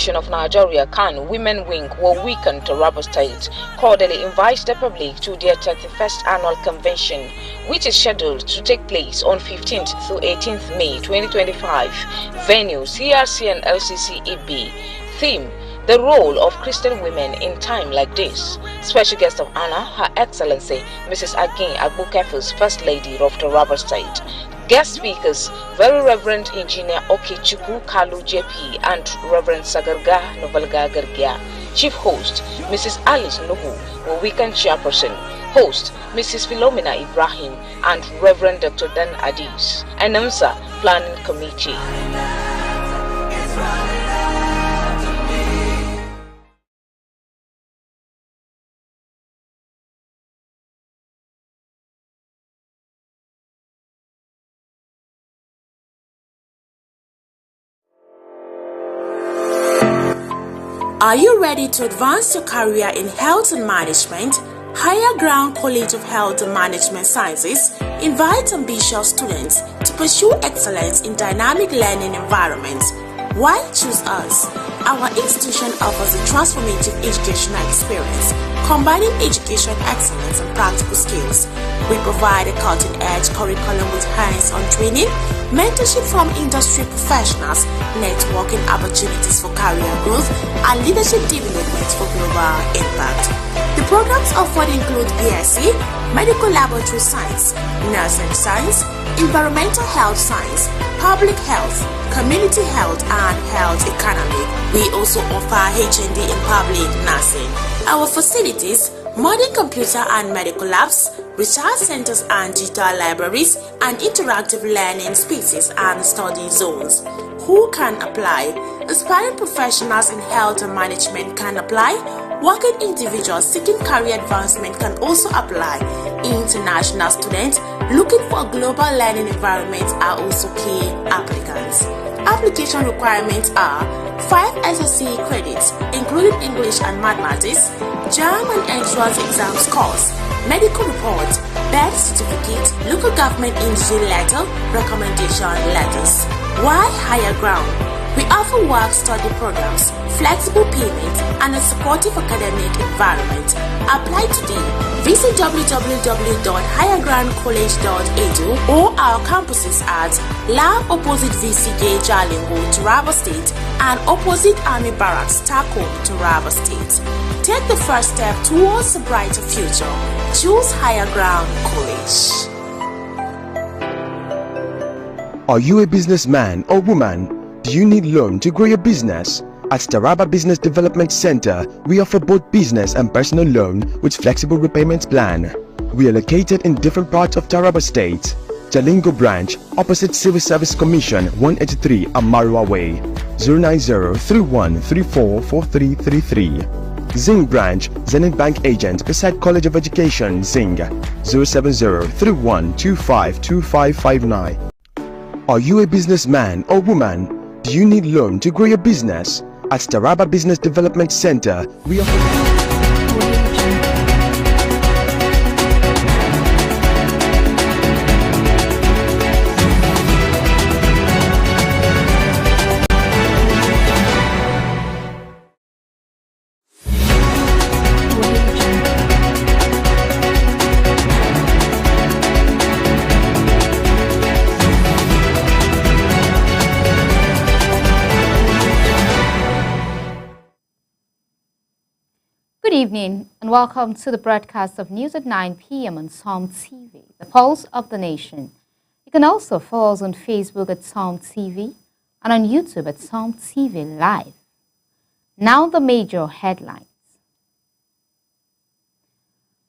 Association of Nigeria (CAN) Women Wing will weaken Taraba State. Cordially invites the public to their 31st annual convention, which is scheduled to take place on 15th to 18th May 2025. Venue CRC and LCC EB. Theme: the role of Christian women in time like this. Special guest of honor, Her Excellency Mrs. Agin Agbukefus, First Lady of Taraba State. Guest speakers, Very Reverend Engineer Okechukwu Kalu JP and Reverend Sagarga Novalga Gargia. Chief host, Mrs. Alice Nuhu, weekend chairperson. Host, Mrs. Philomena Ibrahim and Reverend Dr. Dan Adis. Announcer, Planning Committee. Are you ready to advance your career in health and management? Higher Ground College of Health and Management Sciences invites ambitious students to pursue excellence in dynamic learning environments. Why choose us? Our institution offers a transformative educational experience, combining education excellence and practical skills. We provide a cutting-edge curriculum with hands-on training, mentorship from industry professionals, networking opportunities for career growth, and leadership development for global impact. The programs offered include BSc, Medical Laboratory Science, Nursing Science, Environmental Health Science, Public Health, Community Health, and Health Economy. We also offer HND in Public Nursing. Our facilities: modern computer and medical labs, research centers and digital libraries, and interactive learning spaces and study zones. Who can apply? Aspiring professionals in health and management can apply. Working individuals seeking career advancement can also apply. International students looking for a global learning environment are also key applicants. Application requirements are 5 SSC credits, including English and Mathematics, JAM and entrance exam scores, medical report, birth certificate, local government industry letter, recommendation letters. Why Higher Ground? We offer work-study programs, flexible payment, and a supportive academic environment. Apply today. Visit www.highergroundcollege.edu or our campuses at Lab opposite VCJ Jalingo, Taraba State, and opposite Army Barracks, Tako, Taraba State. Take the first step towards a brighter future. Choose Higher Ground College. Are you a businessman or woman? Do you need loan to grow your business? At Taraba Business Development Center, we offer both business and personal loan with flexible repayment plan. We are located in different parts of Taraba State. Jalingo branch, opposite Civil Service Commission, 183 Amarua Way, 090-3134-4333. Zing branch, Zenith Bank agent beside College of Education, Zing, 070-3125-2559. Are you a businessman or woman? Do you need loan to grow your business? At Taraba Business Development Center, we offer... Good evening and welcome to the broadcast of News at 9 p.m. on Psalm TV, the pulse of the nation. You can also follow us on Facebook at Psalm TV and on YouTube at Psalm TV Live. Now the major headlines.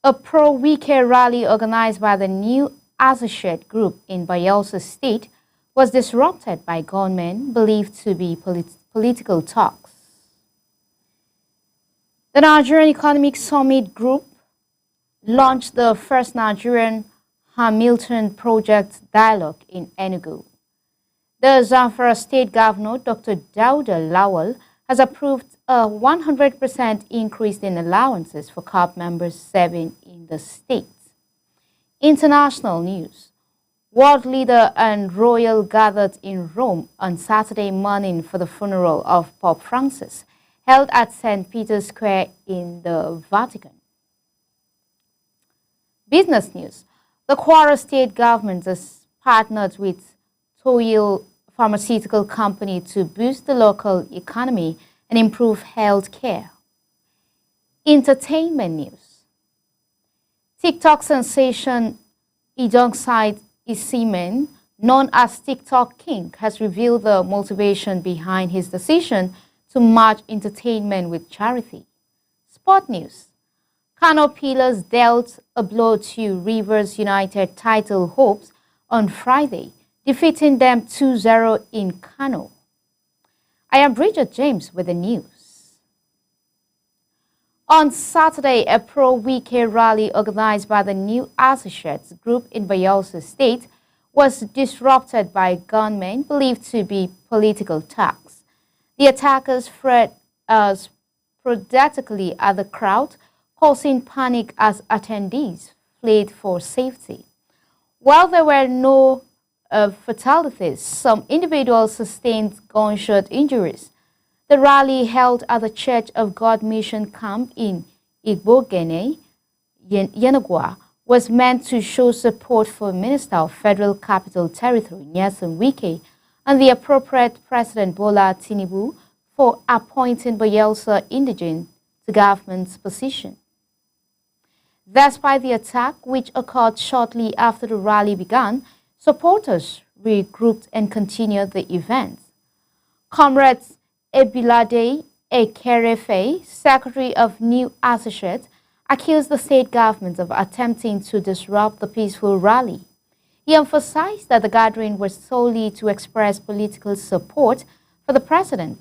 A pro-Wike rally organized by the new associate group in Bayelsa State was disrupted by gunmen believed to be political talks. The Nigerian Economic Summit Group launched the first Nigerian Hamilton Project Dialogue in Enugu. The Zamfara State Governor, Dr. Dauda Lawal, has approved a 100% increase in allowances for COP members serving in the state. International news. World leader and royal gathered in Rome on Saturday morning for the funeral of Pope Francis, held at St. Peter's Square in the Vatican. Business news. The Kwara state government has partnered with Toil Pharmaceutical Company to boost the local economy and improve health care. Entertainment news. TikTok sensation Ijongside Isimen, known as TikTok King, has revealed the motivation behind his decision to merge entertainment with charity. Sport news. Kano Pillars dealt a blow to Rivers United title hopes on Friday, defeating them 2-0 in Kano. I am Bridget James with the news. On Saturday, a pro-Wike rally organized by the New Associates group in Bayelsa State was disrupted by gunmen believed to be political thugs. The attackers fired sporadically at the crowd, causing panic as attendees fled for safety. While there were no fatalities, some individuals sustained gunshot injuries. The rally held at the Church of God Mission Camp in Igbogene, Yenagua, was meant to show support for Minister of Federal Capital Territory, Nyesom Wike, and the appropriate President Bola Tinubu for appointing Bayelsa indigene to government's position. Despite the attack, which occurred shortly after the rally began, supporters regrouped and continued the event. Comrades Ebilade Ekerefe, Secretary of New Associate, accused the state government of attempting to disrupt the peaceful rally. He emphasized that the gathering was solely to express political support for the president.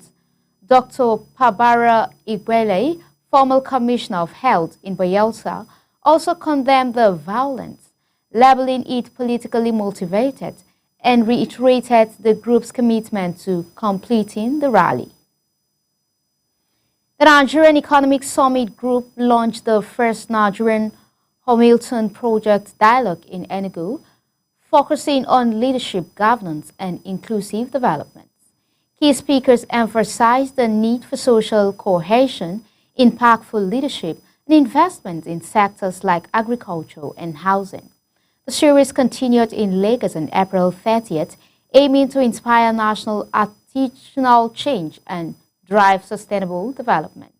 Dr. Pabara Igwele, former Commissioner of Health in Bayelsa, also condemned the violence, labeling it politically motivated, and reiterated the group's commitment to completing the rally. The Nigerian Economic Summit Group launched the first Nigerian Hamilton Project Dialogue in Enugu, focusing on leadership, governance, and inclusive development. Key speakers emphasized the need for social cohesion, impactful leadership, and investment in sectors like agriculture and housing. The series continued in Lagos on April 30th, aiming to inspire national attitudinal change and drive sustainable development.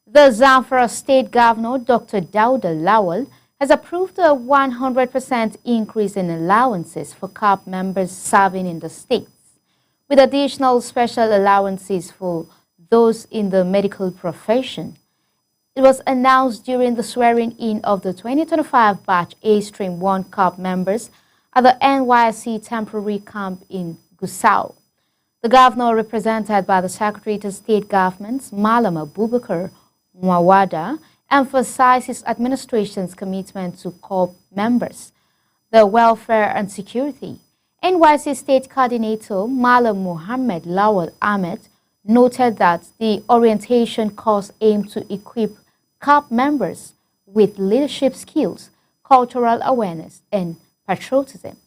The Zamfara State Governor, Dr. Dauda Lawal, has approved a 100% increase in allowances for CAP members serving in the states, with additional special allowances for those in the medical profession. It was announced during the swearing-in of the 2025 Batch A Stream 1 CAP members at the NYSC temporary camp in Gusau. The governor, represented by the Secretary to State Governments, Malam Abubakar Mwawada, emphasized his administration's commitment to CAP members, their welfare and security. NYSC State Coordinator Malam Muhammad Lawal Ahmed noted that the orientation course aimed to equip CAP members with leadership skills, cultural awareness, and patriotism.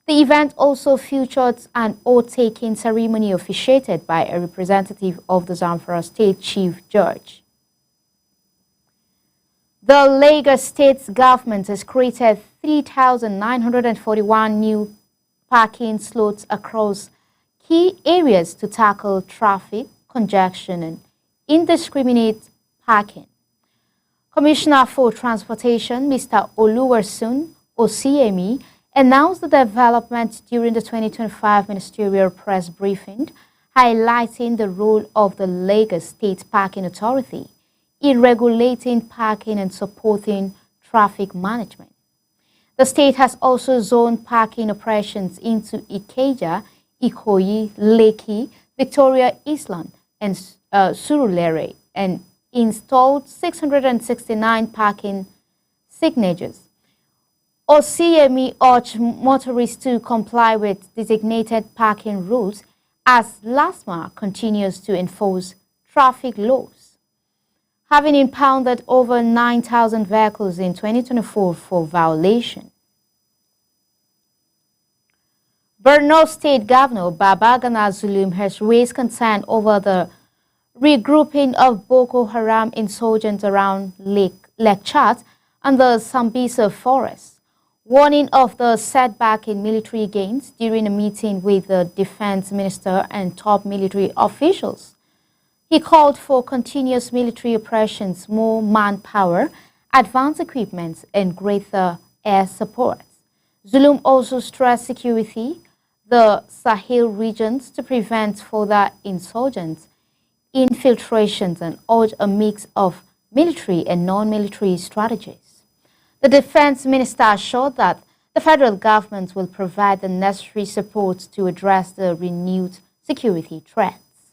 The event also featured an oath-taking ceremony officiated by a representative of the Zamfara State Chief Judge. The Lagos State government has created 3,941 new parking slots across key areas to tackle traffic congestion and indiscriminate parking. Commissioner for Transportation, Mr. Oluwaseun Osiemi, announced the development during the 2025 ministerial press briefing, highlighting the role of the Lagos State Parking Authority in regulating parking and supporting traffic management. The state has also zoned parking operations into Ikeja, Ikoyi, Lekki, Victoria Island, and Surulere, and installed 669 parking signatures. Osiemi urged motorists to comply with designated parking rules as LASMA continues to enforce traffic laws, having impounded over 9,000 vehicles in 2024 for violation. Borno State Governor Babagana Zulum has raised concern over the regrouping of Boko Haram insurgents around Lake Chad and the Sambisa forest, warning of the setback in military gains during a meeting with the defense minister and top military officials. He called for continuous military operations, more manpower, advanced equipment, and greater air support. Zulum also stressed security, the Sahel regions to prevent further insurgents, infiltrations, and urged a mix of military and non-military strategies. The defense minister assured that the federal government will provide the necessary support to address the renewed security threats.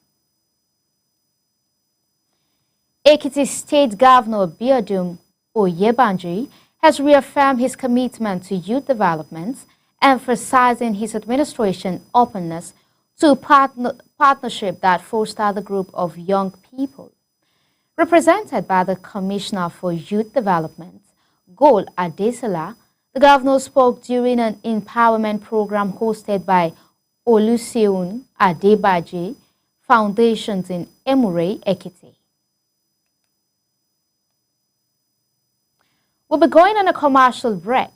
Ekiti State Governor Biodun Oyebanji has reaffirmed his commitment to youth development, emphasizing his administration's openness to partnership that foster the group of young people. Represented by the Commissioner for Youth Development, Gol Adesela, the governor spoke during an empowerment program hosted by Oluseun Adebaji Foundations in Emure, Ekiti. We'll be going on a commercial break.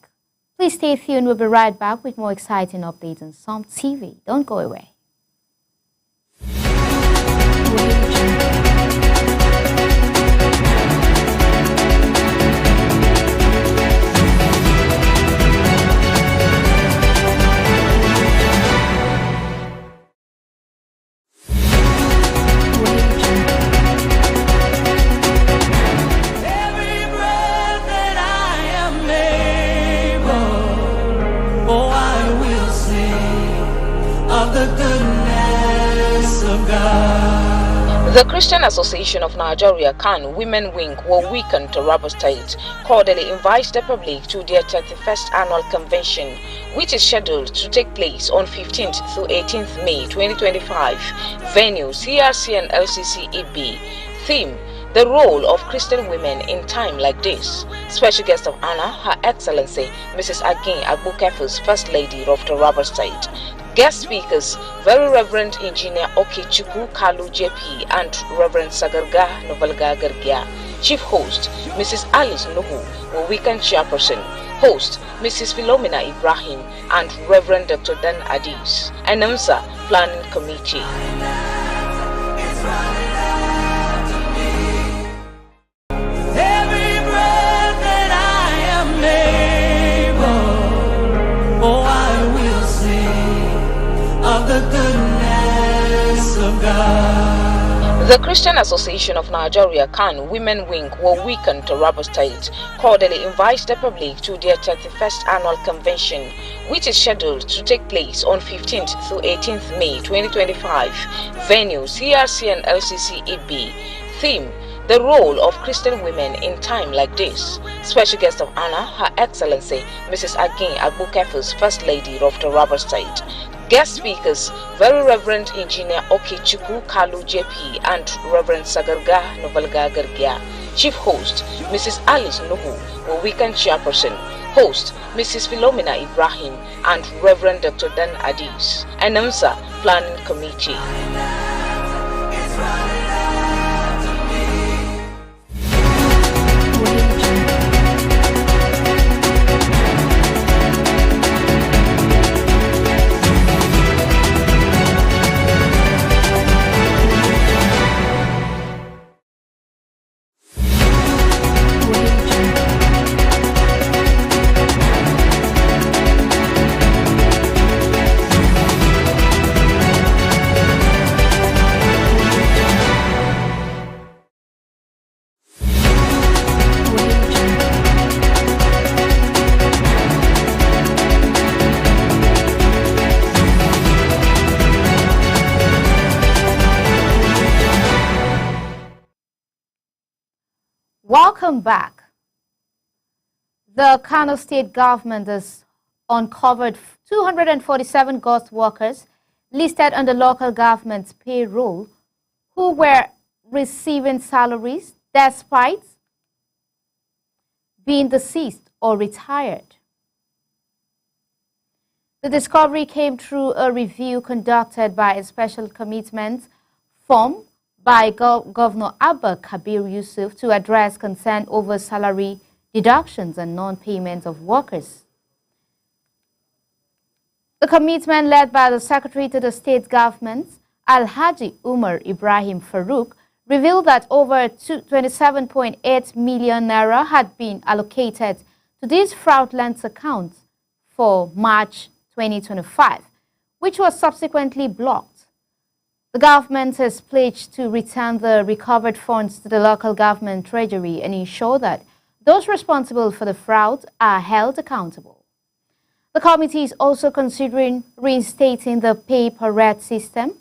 Please stay tuned. We'll be right back with more exciting updates on Som TV. Don't go away. The Christian Association of Nigeria, CAN Women Wing, will weaken Taraba State, cordially invites the public to their 31st annual convention, which is scheduled to take place on 15th through 18th May 2025. Venue CRC and LCCEB. Theme: the role of Christian women in time like this. Special guest of honor, Her Excellency Mrs. Agin Agbukefus, First Lady of Taraba State. Guest speakers, Very Reverend Engineer Okechukwu Kalu JP and Reverend Sagarga Novalga Gargia. Chief host, Mrs. Alice Nuhu, weekend chairperson. Host, Mrs. Philomena Ibrahim and Reverend Dr. Dan Adis. Announcer, Planning Committee. The Christian Association of Nigeria, CAN Women Wing, will weaken Taraba State, cordially invites the public to their 31st annual convention, which is scheduled to take place on 15th through 18th May 2025. Venue CRC and LCCEB. Theme: the role of Christian women in time like this. Special guest of honor, Her Excellency Mrs. Agin Agbukefus, First Lady of Taraba State. Guest speakers, Very Reverend Engineer Okechukwu Kalu JP and Reverend Sagarga Novalga Gargia. Chief host, Mrs. Alice Nuhu, weekend chairperson. Host, Mrs. Philomena Ibrahim and Reverend Dr. Dan Adis. Announcer, Planning Committee. Welcome back. The Kano State government has uncovered 247 ghost workers listed on the local government's payroll who were receiving salaries despite being deceased or retired. The discovery came through a review conducted by a special commitment formed by Governor Abba Kabir Yusuf to address concern over salary deductions and non-payment of workers. The commitment led by the Secretary to the State Government, Alhaji Umar Ibrahim Farouk, revealed that over 27.8 million naira had been allocated to these fraudulent accounts for March 2025, which was subsequently blocked. The government has pledged to return the recovered funds to the local government treasury and ensure that those responsible for the fraud are held accountable. The committee is also considering reinstating the pay-per-rate system,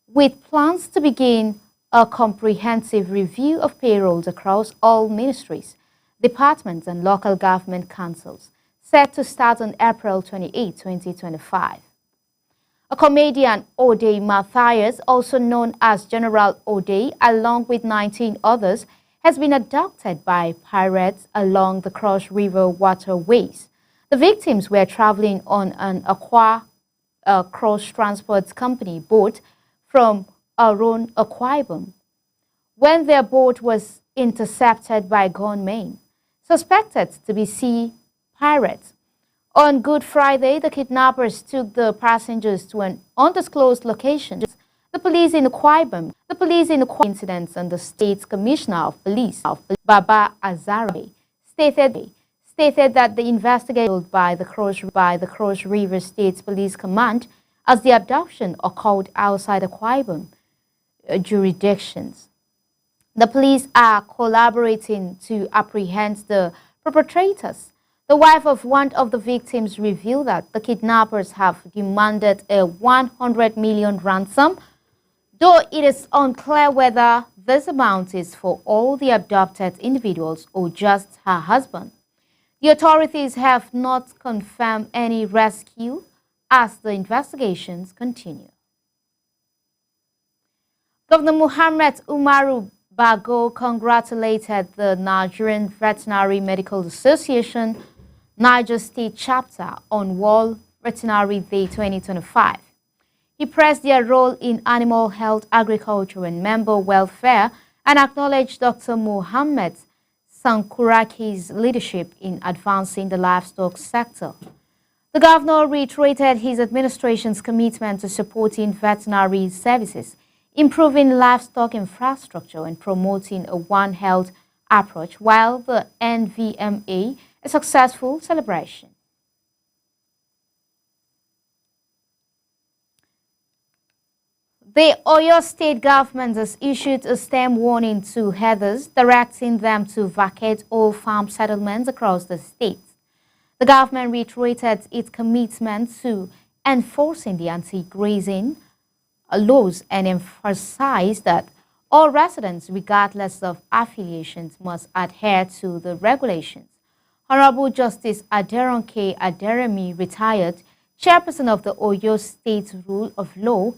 with plans to begin a comprehensive review of payrolls across all ministries, departments and local government councils, set to start on April 28, 2025. A comedian, Ode Matthias, also known as General Ode, along with 19 others, has been abducted by pirates along the Cross River waterways. The victims were traveling on an Aqua Cross Transport Company boat from Aron, Akwa Ibom, when their boat was intercepted by gunmen, suspected to be sea pirates. On Good Friday, the kidnappers took the passengers to an undisclosed location. The police in Akwa Ibom incidents and the state's commissioner of police, Baba Azare, stated that the investigation by the Cross River State Police Command as the abduction occurred outside Akwa Ibom jurisdictions. The police are collaborating to apprehend the perpetrators. The wife of one of the victims revealed that the kidnappers have demanded a 100 million ransom, though it is unclear whether this amount is for all the abducted individuals or just her husband. The authorities have not confirmed any rescue as the investigations continue. Governor Muhammad Umaru Bago congratulated the Nigerian Veterinary Medical Association Niger State Chapter on World Veterinary Day 2025. He praised their role in animal health, agriculture, and member welfare and acknowledged Dr. Muhammad Sankuraki's leadership in advancing the livestock sector. The governor reiterated his administration's commitment to supporting veterinary services, improving livestock infrastructure, and promoting a One Health approach, while the NVMA a successful celebration. The Oyo State government has issued a stern warning to herders, directing them to vacate all farm settlements across the state. The government reiterated its commitment to enforcing the anti-grazing laws and emphasized that all residents, regardless of affiliations, must adhere to the regulations. Honorable Justice Aderonke Aderemi, retired chairperson of the Oyo State Rule of Law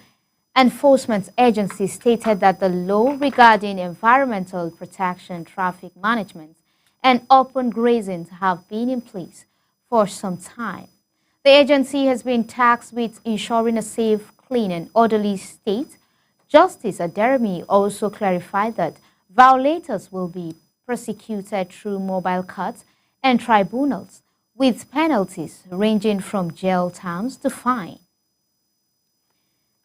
Enforcement Agency, stated that the law regarding environmental protection, traffic management, and open grazing have been in place for some time. The agency has been tasked with ensuring a safe, clean, and orderly state. Justice Aderemi also clarified that violators will be prosecuted through mobile courts and tribunals, with penalties ranging from jail terms to fine.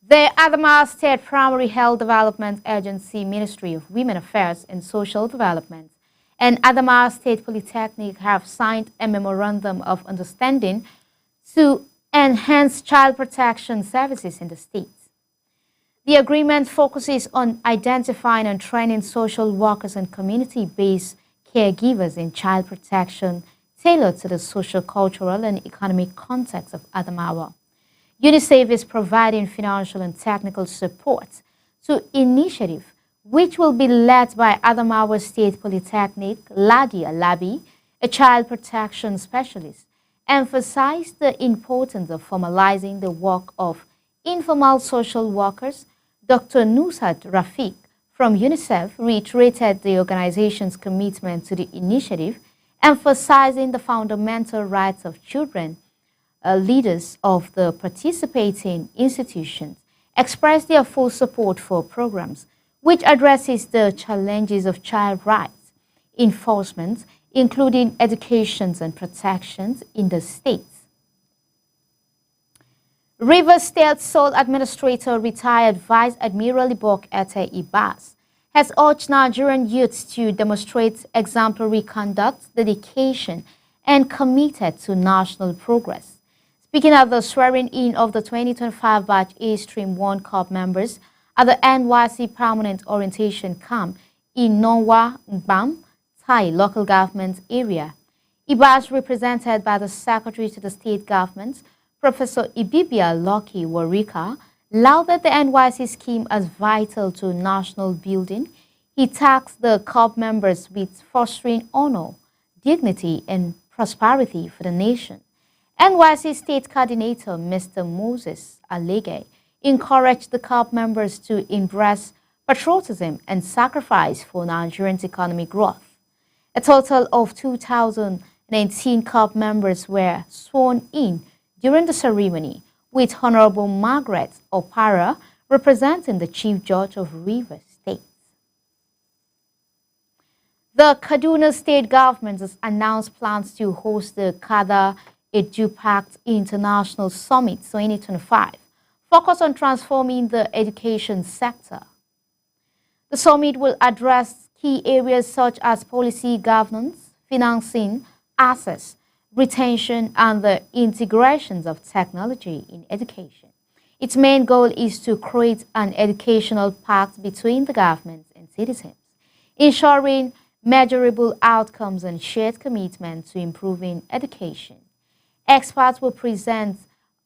The Adamawa State Primary Health Development Agency, Ministry of Women Affairs and Social Development, and Adamawa State Polytechnic have signed a memorandum of understanding to enhance child protection services in the state. The agreement focuses on identifying and training social workers and community-based caregivers in child protection tailored to the social, cultural, and economic context of Adamawa. UNICEF is providing financial and technical support to initiative which will be led by Adamawa State Polytechnic. Ladi Alabi, a child protection specialist, emphasized the importance of formalizing the work of informal social workers. Dr. Nusat Rafiq from UNICEF reiterated the organization's commitment to the initiative, emphasizing the fundamental rights of children, leaders of the participating institutions expressed their full support for programs which addresses the challenges of child rights enforcement, including education and protections in the states. Rivers State Sole Administrator retired Vice Admiral Ibok Ete Ibas has urged Nigerian youths to demonstrate exemplary conduct, dedication, and committed to national progress. Speaking at the swearing-in of the 2025 batch A Stream 1 Cup members at the NYC Permanent Orientation Camp in Nonwa, Ngbam, Thai local government area, Ibas, represented by the Secretary to the State Government, Professor Ibibia Lucky Warika, lauded the NYC scheme as vital to national building. He tasked the COP members with fostering honor, dignity, and prosperity for the nation. NYC State Coordinator Mr. Moses Alege encouraged the COP members to embrace patriotism and sacrifice for Nigeria's economic growth. A total of 2,018 COP members were sworn in during the ceremony, with Honorable Margaret Opara representing the Chief Judge of Rivers State. The Kaduna State Government has announced plans to host the Kada EduPact International Summit 2025, focused on transforming the education sector. The summit will address key areas such as policy governance, financing, access, retention, and the integrations of technology in education. Its main goal is to create an educational pact between the government and citizens, ensuring measurable outcomes and shared commitment to improving education. Experts will present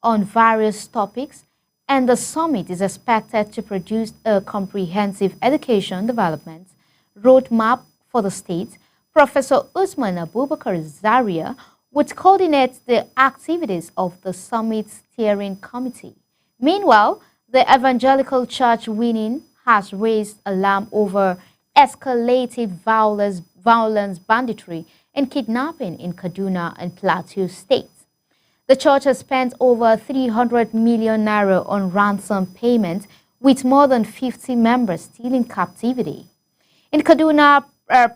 on various topics, and the summit is expected to produce a comprehensive education development roadmap for the state. Professor Usman Abubakar Zaria would coordinate the activities of the summit steering committee. Meanwhile, the Evangelical Church Winning has raised alarm over escalated violence, banditry, and kidnapping in Kaduna and Plateau states. The church has spent over 300 million naira on ransom payment, with more than 50 members still in captivity. In Kaduna,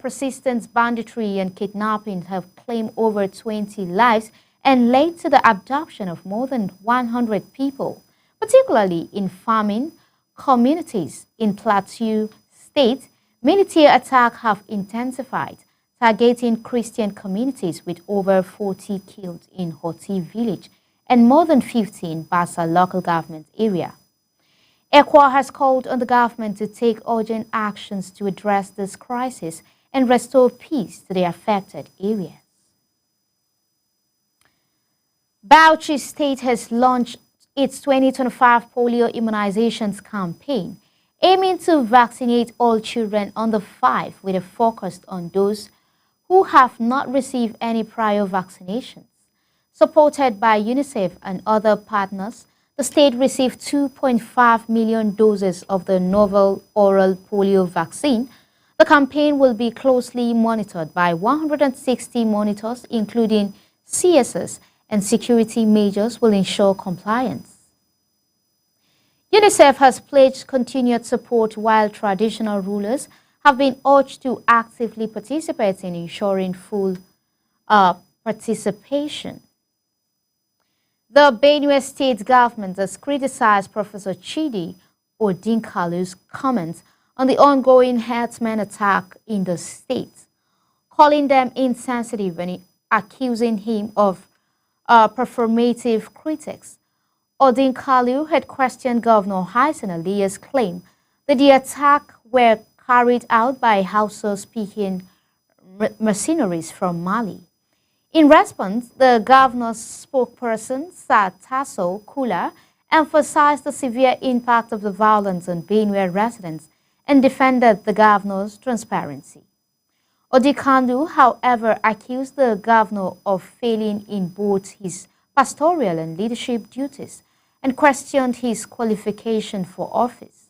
persistent banditry and kidnapping have claimed over 20 lives and led to the abduction of more than 100 people, particularly in farming communities. In Plateau State, military attacks have intensified, targeting Christian communities, with over 40 killed in Hoti village and more than 50 in Basa local government area. ECWA has called on the government to take urgent actions to address this crisis and restore peace to the affected areas. Bauchi State has launched its 2025 polio immunizations campaign, aiming to vaccinate all children under 5 with a focus on those who have not received any prior vaccinations. Supported by UNICEF and other partners, the state received 2.5 million doses of the novel oral polio vaccine. The campaign will be closely monitored by 160 monitors, including CSS, and security measures will ensure compliance. UNICEF has pledged continued support, while traditional rulers have been urged to actively participate in ensuring full participation. The Benue State government has criticized Professor Chidi Odinkalu's comments on the ongoing herdsmen attack in the state, calling them insensitive and accusing him of performative critics. Odinkalu had questioned Governor Hyson Aliya's claim that the attack were carried out by Hausa-speaking mercenaries from Mali. In response, the governor's spokesperson, Sataso Kula, emphasized the severe impact of the violence on Benue residents and defended the governor's transparency. Odikandu, however, accused the governor of failing in both his pastoral and leadership duties and questioned his qualification for office.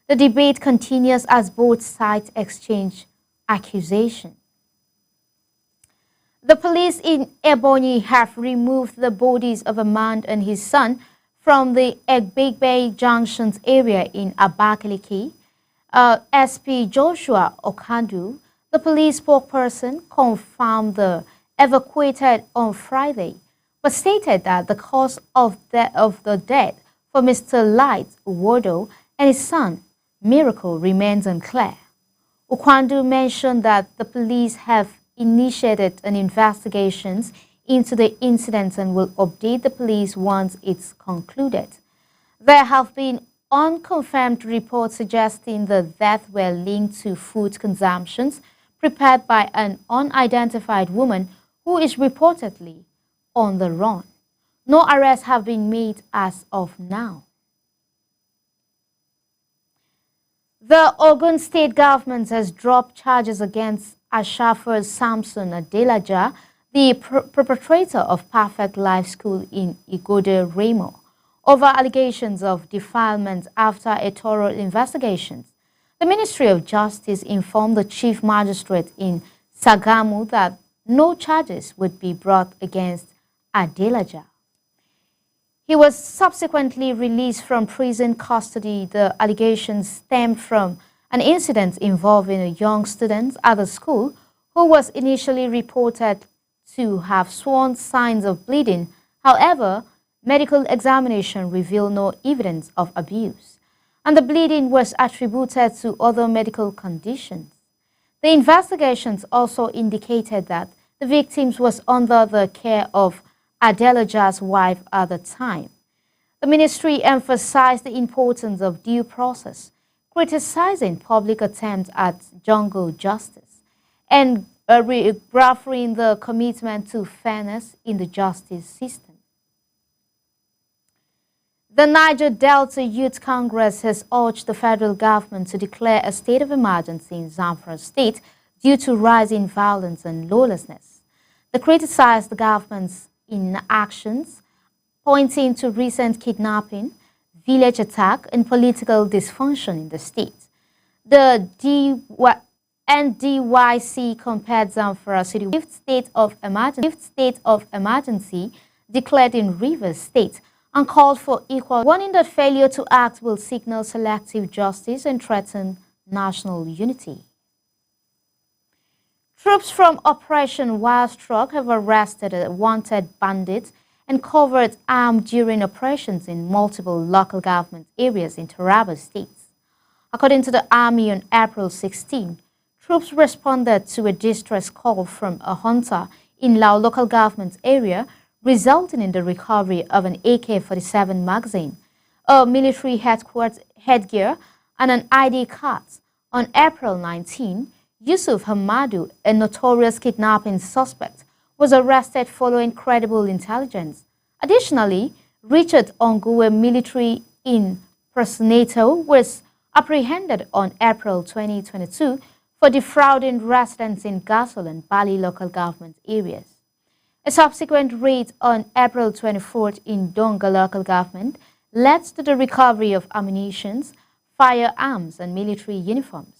The debate continues as both sides exchange accusations. The police in Ebonyi have removed the bodies of a man and his son from the Egbegbe Junctions area in Abakaliki. SP Joshua Okandu, the police spokesperson, confirmed the evacuated on Friday, but stated that the cause of the death for Mr. Light Wodo and his son, Miracle, remains unclear. Okwandu mentioned that the police have initiated an investigation into the incident and will update the police once it's concluded. There have been unconfirmed reports suggesting the deaths were linked to food consumptions prepared by an unidentified woman who is reportedly on the run. No arrests have been made as of now. The Ogun State government has dropped charges against Ashafar Samson Adelaja, the perpetrator of Perfect Life School in Igode Remo, over allegations of defilement after a thorough investigation. The Ministry of Justice informed the Chief Magistrate in Sagamu that no charges would be brought against Adelaja. He was subsequently released from prison custody. The allegations stemmed from an incident involving a young student at the school who was initially reported to have shown signs of bleeding. However, medical examination revealed no evidence of abuse, and the bleeding was attributed to other medical conditions. The investigations also indicated that the victim was under the care of Adelaja's wife at the time. The ministry emphasized the importance of due process, criticizing public attempts at jungle justice, and reaffirming the commitment to fairness in the justice system. The Niger Delta Youth Congress has urged the federal government to declare a state of emergency in Zamfara State due to rising violence and lawlessness. They criticized the government's inactions, pointing to recent kidnapping, village attack, and political dysfunction in the state. The NDYC compared Zamfara City with fifth state of emergency declared in Rivers State and called for equal, warning that failure to act will signal selective justice and threaten national unity. Troops from Operation Wild Stroke have arrested a wanted bandit and covered armed during operations in multiple local government areas in Taraba State. According to the Army, on April 16, troops responded to a distress call from a hunter in Lao local government area, resulting in the recovery of an AK-47 magazine, a military headgear, and an ID card. On April 19, Yusuf Hamadu, a notorious kidnapping suspect, was arrested following credible intelligence. Additionally, Richard Ongu, a military impersonator, was apprehended on April 2022 for defrauding residents in Gasol and Bali local government areas. A subsequent raid on April 24th in Donga local government led to the recovery of ammunition, firearms, and military uniforms.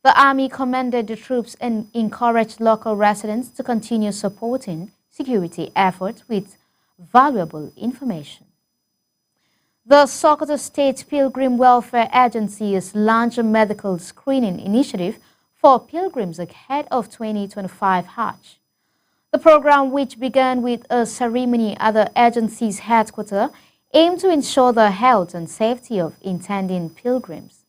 The Army commended the troops and encouraged local residents to continue supporting security efforts with valuable information. The Sokoto State Pilgrim Welfare Agency has launched a medical screening initiative for pilgrims ahead of 2025 Hajj. The program, which began with a ceremony at the agency's headquarters, aimed to ensure the health and safety of intending pilgrims.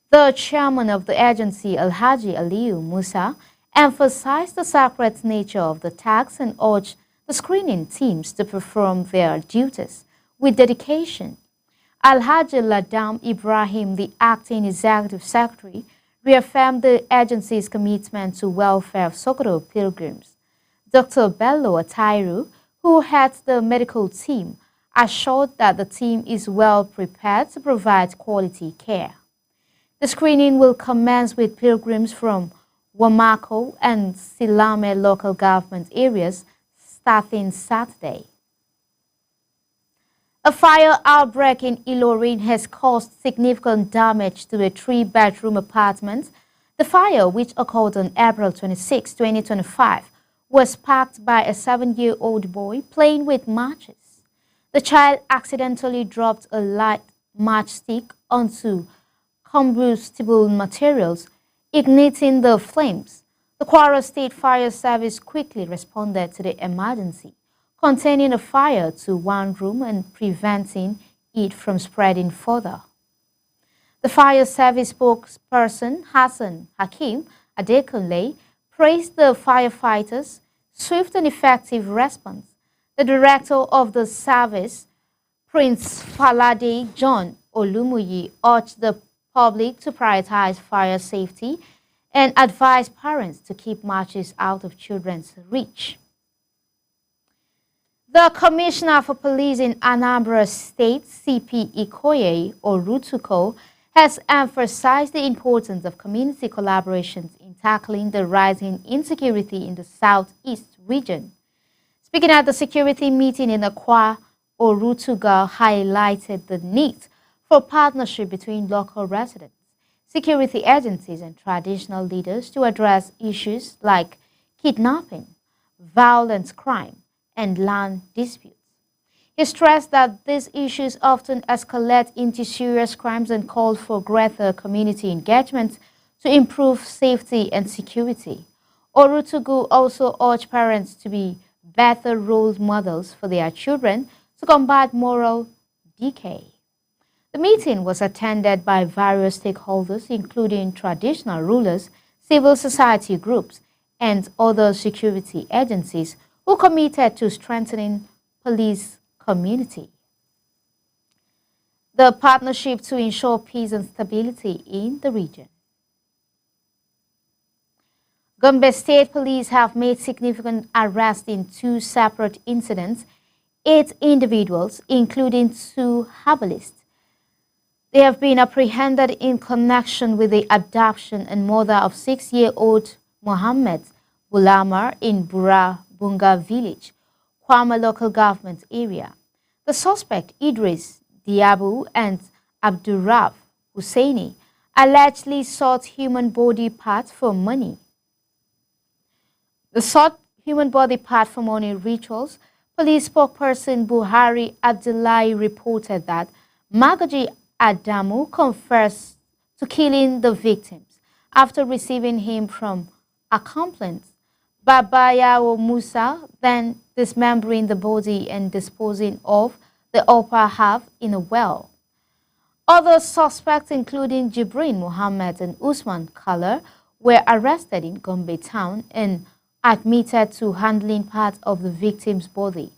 The chairman of the agency, Alhaji Aliyu Musa, emphasized the sacred nature of the task and urged the screening teams to perform their duties with dedication. Alhaji Ladam Ibrahim, the acting executive secretary, reaffirmed the agency's commitment to welfare of Sokoto pilgrims. Dr. Bello Atairu, who heads the medical team, assured that the team is well prepared to provide quality care. The screening will commence with pilgrims from Wamako and Silame local government areas starting Saturday. A fire outbreak in Ilorin has caused significant damage to a 3-bedroom apartment. The fire, which occurred on April 26, 2025, was sparked by a 7-year-old boy playing with matches. The child accidentally dropped a light matchstick onto combustible materials, igniting the flames. The Kwara State Fire Service quickly responded to the emergency, containing a fire to one room and preventing it from spreading further. The fire service spokesperson Hassan Hakim Adekunle praised the firefighters' swift and effective response. The director of the service, Prince Falade John Olumuyi, urged the public to prioritize fire safety and advised parents to keep matches out of children's reach. The Commissioner for Police in Anambra State, CP Ikoye Orutuko, has emphasized the importance of community collaborations in tackling the rising insecurity in the southeast region. Speaking at the security meeting in Akwa, Orutuga highlighted the need for partnership between local residents, security agencies, and traditional leaders to address issues like kidnapping, violent crime, and land disputes. He stressed that these issues often escalate into serious crimes and called for greater community engagement to improve safety and security. Orutugu also urged parents to be better role models for their children to combat moral decay. The meeting was attended by various stakeholders, including traditional rulers, civil society groups, and other security agencies who committed to strengthening police community. The partnership to ensure peace and stability in the region. Gombe State Police have made significant arrests in 2 separate incidents, 8 individuals, including 2 herbalists. They have been apprehended in connection with the adoption and murder of 6-year-old Mohammed Bulamar in Bunga village, Kwama local government area. The suspect, Idris Diabu and Abdurrab Husseini, allegedly sought human body parts for money. The sought human body part for money rituals. Police spokesperson Buhari Abdullahi reported that Magaji Adamu confessed to killing the victims after receiving him from accomplice Babayawo Musa, then dismembering the body and disposing of the upper half in a well. Other suspects, including Jibrin Muhammad and Usman Kala, were arrested in Gombe town and admitted to handling part of the victim's body.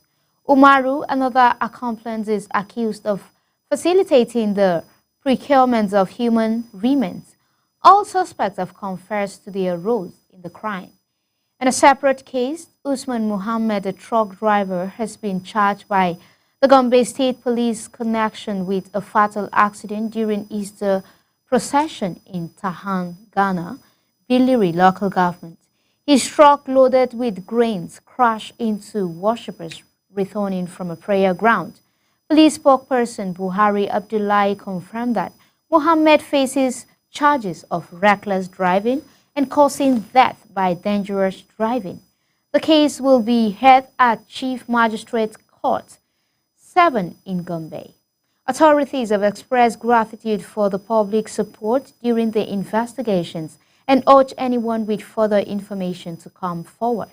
Umaru, another accomplice, is accused of facilitating the procurement of human remains. All suspects have confessed to their roles in the crime. In a separate case, Usman Muhammad, a truck driver, has been charged by the Gombe State Police connection with a fatal accident during Easter procession in Tahan, Ghana, Biliri local government. His truck loaded with grains crashed into worshippers returning from a prayer ground. Police spokesperson Buhari Abdullahi confirmed that Muhammad faces charges of reckless driving and causing death by dangerous driving. The case will be heard at Chief Magistrate Court 7 in Gombe. Authorities have expressed gratitude for the public support during the investigations and urge anyone with further information to come forward.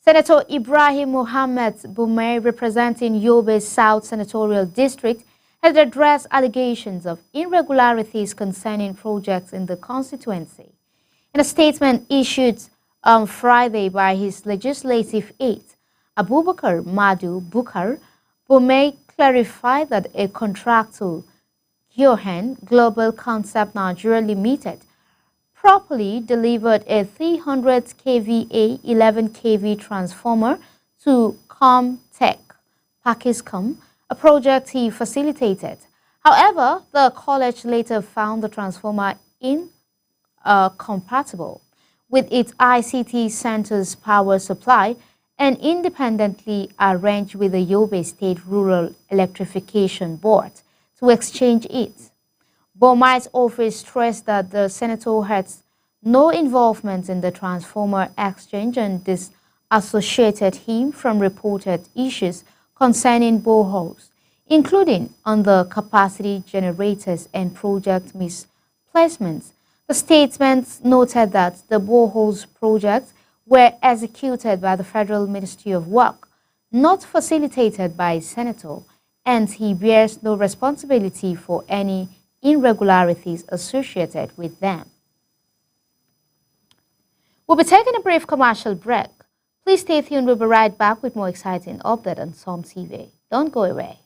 Senator Ibrahim Mohammed Boumé, representing Yobe South Senatorial District, has addressed allegations of irregularities concerning projects in the constituency. In a statement issued on Friday by his legislative aide, Abubakar Madu Bukar, Boumé clarified that a contractor, Gyohen Global Concept Nigeria Limited, properly delivered a 300 kVA 11 kV transformer to Comtech Pakistan, a project he facilitated. However, the college later found the transformer incompatible with its ICT center's power supply and independently arranged with the Yobe State Rural Electrification Board to exchange it. Boumai's office stressed that the senator had no involvement in the transformer exchange and disassociated him from reported issues concerning boreholes, including on the capacity generators and project misplacements. The statement noted that the boreholes projects were executed by the Federal Ministry of Work, not facilitated by a senator, and he bears no responsibility for any irregularities associated with them. We'll be taking a brief commercial break. Please stay tuned. We'll be right back with more exciting update on SOM TV. Don't go away.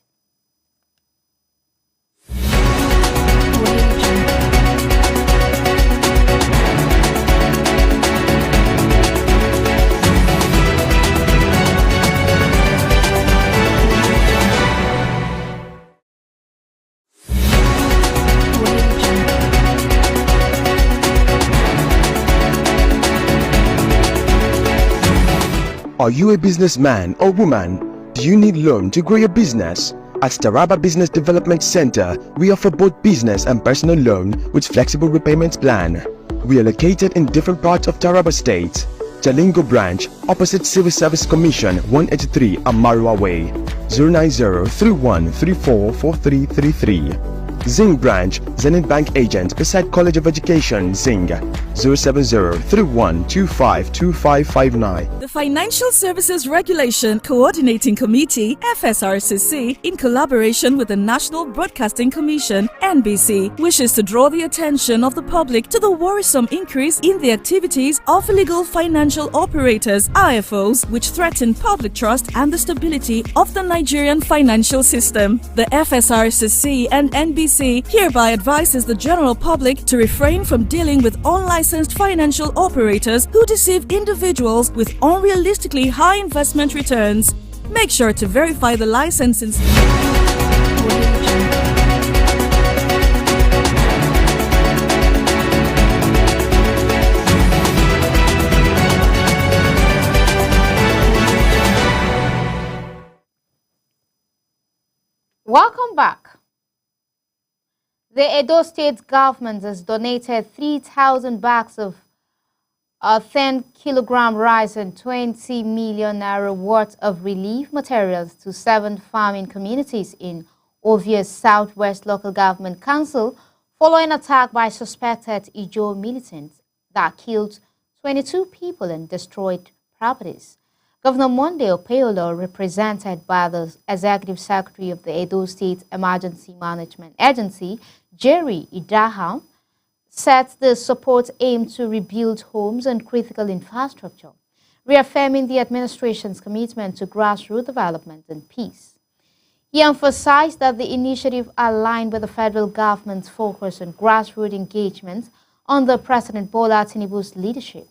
Are you a businessman or woman? Do you need loan to grow your business? At Taraba Business Development Center, we offer both business and personal loan with flexible repayments plan. We are located in different parts of Taraba State. Jalingo branch, opposite Civil Service Commission, 183 Amarua Way, 090-3134-4333. Zing branch, Zenith Bank agent beside College of Education, Zing, 070-3125-2559. The Financial Services Regulation Coordinating Committee, FSRCC, in collaboration with the National Broadcasting Commission, NBC, wishes to draw the attention of the public to the worrisome increase in the activities of illegal financial operators, IFOs, which threaten public trust and the stability of the Nigerian financial system. The FSRCC and NBC hereby advises the general public to refrain from dealing with unlicensed financial operators who deceive individuals with unrealistically high investment returns. Make sure to verify the licenses. Welcome back. The Edo State government has donated 3,000 bags of 10-kilogram rice and 20 million naira worth of relief materials to 7 farming communities in Ovie's Southwest Local Government Council following attack by suspected Ijo militants that killed 22 people and destroyed properties. Governor Monday Opeolo, represented by the Executive Secretary of the Edo State Emergency Management Agency, Jerry Idaham, said the support aimed to rebuild homes and critical infrastructure, reaffirming the administration's commitment to grassroots development and peace. He emphasized that the initiative aligned with the federal government's focus on grassroots engagement under President Bola Tinubu's leadership.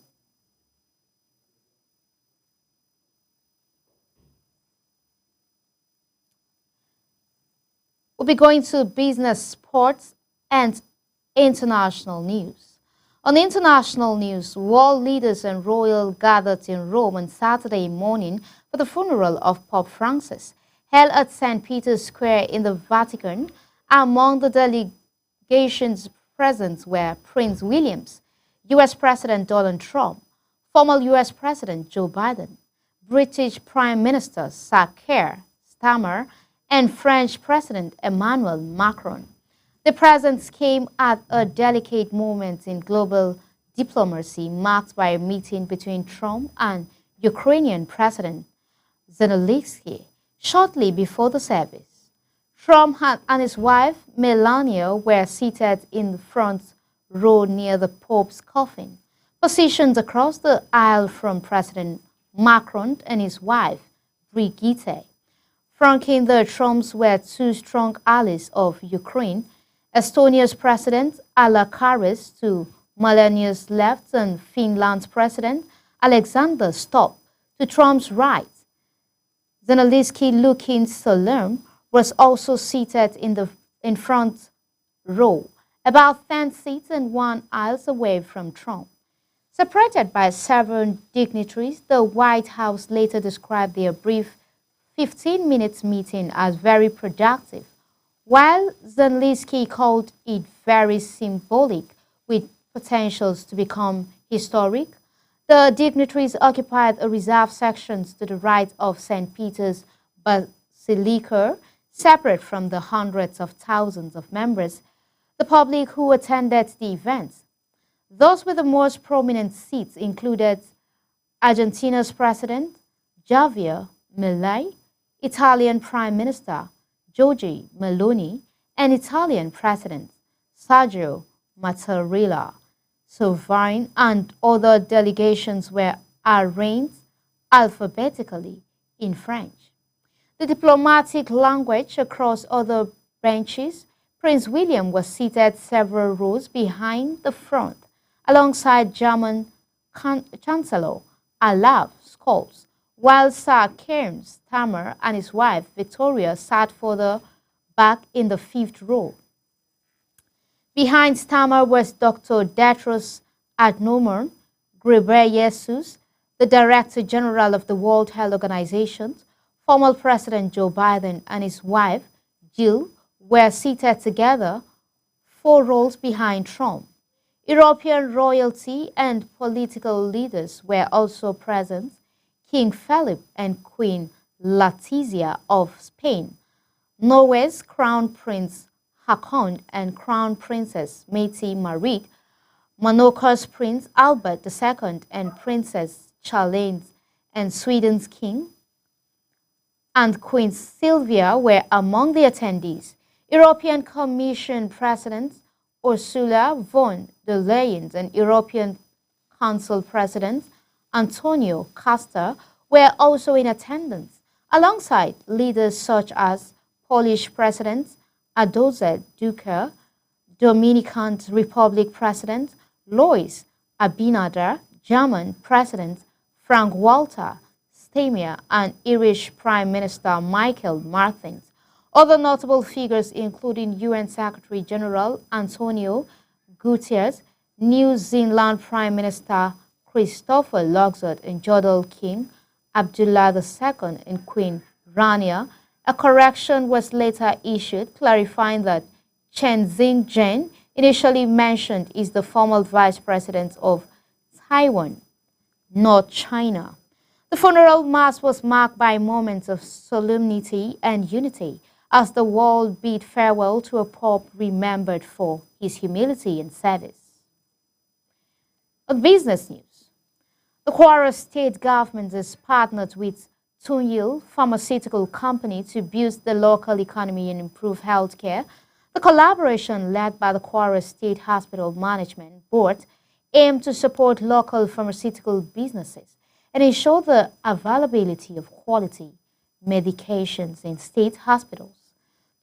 We'll be going to business, sports, and international news. On international news, world leaders and royal gathered in Rome on Saturday morning for the funeral of Pope Francis, held at St. Peter's Square in the Vatican. Among the delegations present were Prince William, U.S. President Donald Trump, former U.S. President Joe Biden, British Prime Minister Sir Keir Starmer, and French President Emmanuel Macron. The presence came at a delicate moment in global diplomacy, marked by a meeting between Trump and Ukrainian President Zelensky shortly before the service. Trump and his wife Melania were seated in the front row near the Pope's coffin, positioned across the aisle from President Macron and his wife Brigitte. Flanking the Trumps were two strong allies of Ukraine, Estonia's President Alla Karis to Melania's left and Finland's President Alexander Stubb to Trump's right. Zelensky, looking solemn, was also seated in front row, about 10 seats and 1 aisle away from Trump. Separated by several dignitaries, the White House later described their brief 15-minute meeting as very productive, while Zelensky called it very symbolic, with potentials to become historic. The dignitaries occupied a reserved section to the right of St. Peter's Basilica, separate from the hundreds of thousands of members, the public who attended the event. Those with the most prominent seats included Argentina's President Javier Milei, Italian Prime Minister Giorgia Meloni, and Italian President Sergio Mattarella. Sovereign and other delegations were arranged alphabetically in French. The diplomatic language across other benches, Prince William was seated several rows behind the front, alongside German Chancellor Olaf Scholz, while Sir Keir Starmer and his wife Victoria sat further back in the fifth row. Behind Starmer was Dr. Tedros Adhanom Ghebreyesus, the Director General of the World Health Organization. Former President Joe Biden and his wife Jill were seated together, 4 rows behind Trump. European royalty and political leaders were also present. King Philip and Queen Letizia of Spain, Norway's Crown Prince Haakon and Crown Princess Mette Marit, Monaco's Prince Albert II and Princess Charlotte, and Sweden's King and Queen Sylvia were among the attendees. European Commission President Ursula von der Leyen and European Council President Antonio Costa were also in attendance, alongside leaders such as Polish President Adolf Duka, Dominican Republic President Luis Abinader, German President Frank-Walter Steinmeier, and Irish Prime Minister Michael Martin. Other notable figures including UN Secretary-General Antonio Guterres, New Zealand Prime Minister Christopher Luxon, and Jordan King Abdullah II and Queen Rania. A correction was later issued clarifying that Chen Xing-jen, initially mentioned, is the former vice president of Taiwan, not China. The funeral mass was marked by moments of solemnity and unity as the world bid farewell to a pope remembered for his humility and service. On business news, the Kwara state government has partnered with Tunyil Pharmaceutical Company to boost the local economy and improve healthcare. The collaboration, led by the Kwara State Hospital Management Board, aimed to support local pharmaceutical businesses and ensure the availability of quality medications in state hospitals.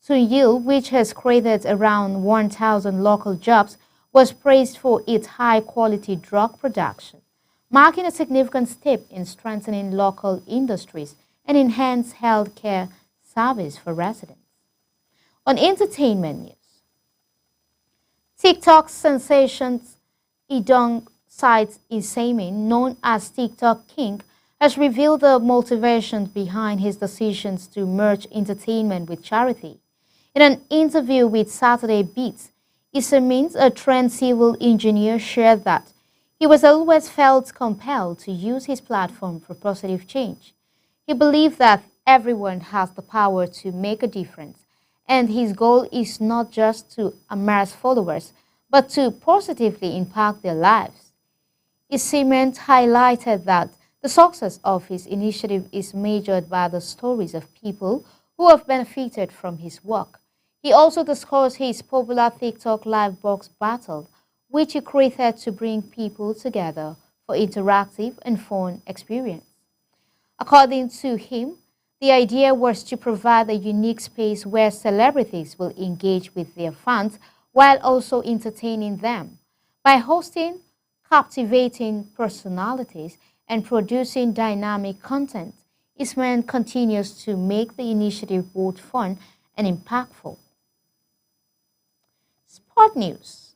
Tunyil, which has created around 1,000 local jobs, was praised for its high-quality drug production, marking a significant step in strengthening local industries and enhance healthcare service for residents. On entertainment news, TikTok sensations Idong Sides Isamin, known as TikTok King, has revealed the motivations behind his decisions to merge entertainment with charity. In an interview with Saturday Beats, Isamin, a trained civil engineer, shared that he was always felt compelled to use his platform for positive change. He believed that everyone has the power to make a difference, and his goal is not just to amass followers, but to positively impact their lives. Isamin highlighted that the success of his initiative is measured by the stories of people who have benefited from his work. He also discussed his popular TikTok live box battle, which he created to bring people together for interactive and fun experience. According to him, the idea was to provide a unique space where celebrities will engage with their fans while also entertaining them. By hosting captivating personalities and producing dynamic content, Ismail continues to make the initiative both fun and impactful. Sport news.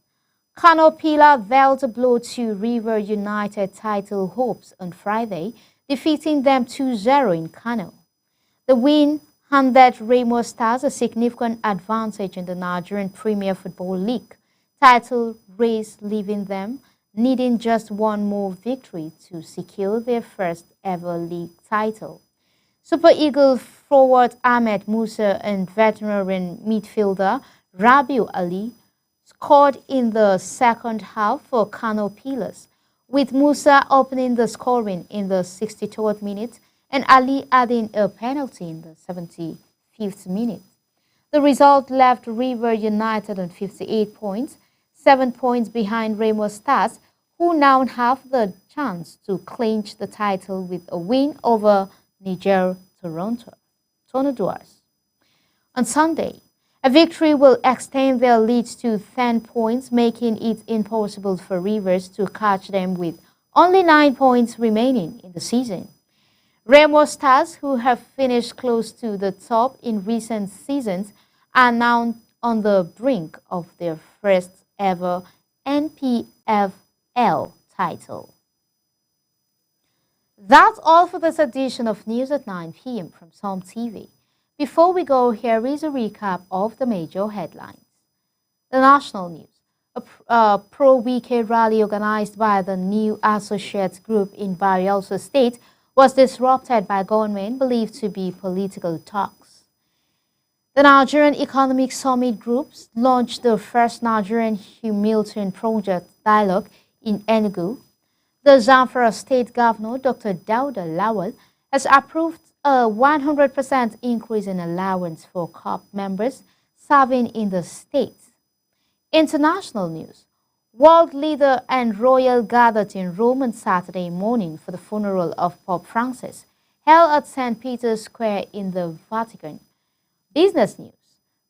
Kano Pillars dealt a blow to River United title hopes on Friday, defeating them 2-0 in Kano. The win handed Remo Stars a significant advantage in the Nigerian Premier Football League title race, leaving them needing just one more victory to secure their first ever league title. Super Eagle forward Ahmed Musa and veteran midfielder Rabiu Ali scored in the second half for Kano Pillars, with Musa opening the scoring in the 63rd minute and Ali adding a penalty in the 75th minute. The result left River United on 58 points, 7 points behind Remo Stars, who now have the chance to clinch the title with a win over Niger Tornadoes. On Sunday, a victory will extend their lead to 10 points, making it impossible for Rivers to catch them with only 9 points remaining in the season. Remo Stars, who have finished close to the top in recent seasons, are now on the brink of their first ever NPFL title. That's all for this edition of News at 9 p.m. from Psalm TV. Before we go, here is a recap of the major headlines. The national news. A pro-Wike rally organized by the New Associates Group in Bayelsa State was disrupted by gunmen believed to be political talks. The Nigerian Economic Summit Groups launched the first Nigerian Hamilton Project dialogue in Enugu. The Zamfara State Governor, Dr. Dauda Lawal, has approved a 100% increase in allowance for COP members serving in the state. International news. World leader and royal gathered in Rome on Saturday morning for the funeral of Pope Francis, held at St. Peter's Square in the Vatican. Business news.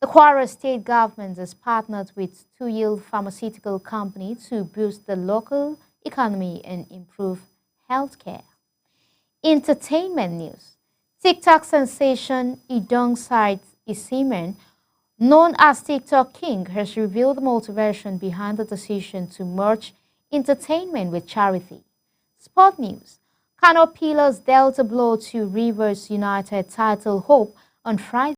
The Kwara state government has partnered with Tuyil Pharmaceutical Company to boost the local economy and improve healthcare. Entertainment news. TikTok sensation Idong Said Isimen, known as TikTok King, has revealed the motivation behind the decision to merge entertainment with charity. Sport news. Kano Pillars dealt a blow to Rivers United title hope on Friday.